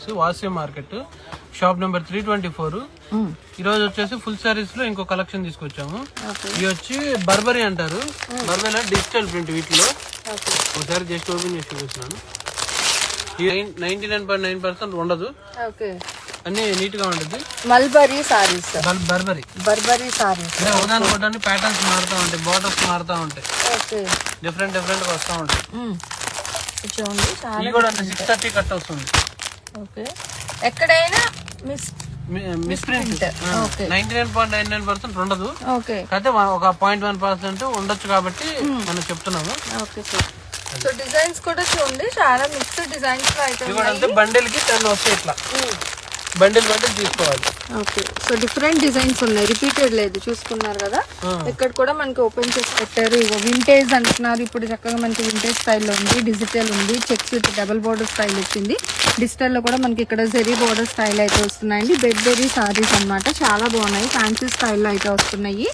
శారీస్, వాసి market, shop number 324. ఈ రోజు వచ్చేసి ఫుల్ శారీస్ లో ఇంకో కలెక్షన్ తీసుకొచ్చాము. ఇవి వచ్చి బర్బరీ అంటారు. బర్బరీలో డిజిటల్ ప్రింట్. వీటిలో ఒకసారి జస్ట్ ఓపెన్ చేసి చూపిస్తున్నాను. 99.9% ఉండదు, అన్ని నీట్ గా ఉంటుంది. మల్బరీ సారీస్, బర్బరీ సారీస్ ఉదాహరణ ప్యాటర్న్స్ మారుతా ఉంటాయి, బార్డర్స్ మారుతా ఉంటాయి, డిఫరెంట్ గా వస్తా ఉంటాయి. ఇది కూడా 630 కట్ వస్తుంది. ఎక్కడైనా మిస్ప్రింట్ 99.99% ఉండదు, అయితే ఒక 0.1% ఉండొచ్చు కాబట్టి మనం చెప్తున్నాము. సో డిజైన్స్ కూడా చూడండి, చాలా మిక్స్డ్ డిజైన్స్ లో అయితే బండిల్ కి 10 వస్తాయి. ఇట్లా బండిల్ తీసుకోవాలి. ఓకే, సో డిఫరెంట్ డిజైన్స్ ఉన్నాయి, రిపీటెడ్ లేదు. చూసుకున్నారు కదా, ఇక్కడ కూడా మనకి ఓపెన్ చేసి పెట్టారు. ఇగో వింటేజ్ అంటున్నారు, ఇప్పుడు చక్కగా మనకి వింటేజ్ స్టైల్లో ఉంది. డిజిటల్ ఉంది, checks with double border style వచ్చింది. డిజిటల్ లో కూడా మనకి ఇక్కడ జెరీ బోర్డర్ స్టైల్ అయితే వస్తున్నాయండి. బెర్బరీ సారీస్ అన్నమాట, చాలా బాగున్నాయి, ఫ్యాన్సీ స్టైల్లో అయితే వస్తున్నాయి.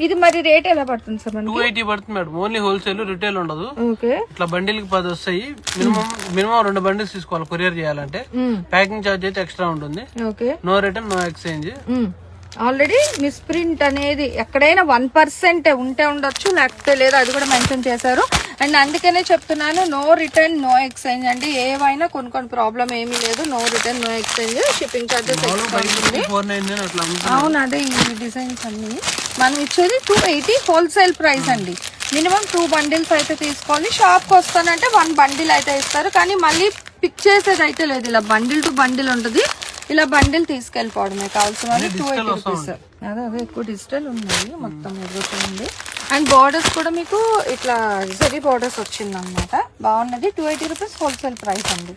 ఇది మరి రేట్ ఎలా పడుతుంది సార్? 280 పడుతుంది మేడం. ఓన్లీ హోల్సేల్, రిటైల్ ఉండదు. ఇట్లా బండిల్ కి 10 వస్తాయి. మినిమం 2 బండిల్స్ తీసుకోవాలి కొరియర్ చేయాలంటే. ప్యాకింగ్ ఛార్జ్ అయితే ఎక్స్ట్రా ఉంటుంది. No return, no exchange. Already misprint అనేది ఎక్కడైనా 1% ఉంటే ఉండొచ్చు, లేకపోతే లేదా, అది కూడా మెన్షన్ చేశారు. అండ్ అందుకనే చెప్తున్నాను, నో రిటర్న్, నో ఎక్స్చేంజ్ అండి. ఏవైనా కొన్ని ప్రాబ్లం ఏమీ లేదు. No return, no exchange. Shipping charges అవును, అదే ఈ డిజైన్స్ అన్ని మనం ఇచ్చేది 280 హోల్సేల్ ప్రైస్ అండి. మినిమం 2 బండిల్స్ అయితే తీసుకోవాలి. షాప్ కి వస్తానంటే 1 బండిల్ అయితే ఇస్తారు, కానీ మళ్ళీ పిక్ చేసేది అయితే లేదు. ఇలా బండిల్ టు బండిల్ ఉంటుంది, ఇలా బండిల్ తీసుకెళ్ళిపోవడమే. కావాల్సిన వాళ్ళు 280 రూపీస్. అదే ఎక్కువ డిజిటల్ ఉన్నాయి మొత్తం ఎదుగుతుంది. అండ్ బార్డర్స్ కూడా మీకు ఇట్లా జరీ బార్డర్స్ వచ్చింది అనమాట, బాగున్నది. 280 రూపీస్ హోల్సేల్ ప్రైస్ అండి.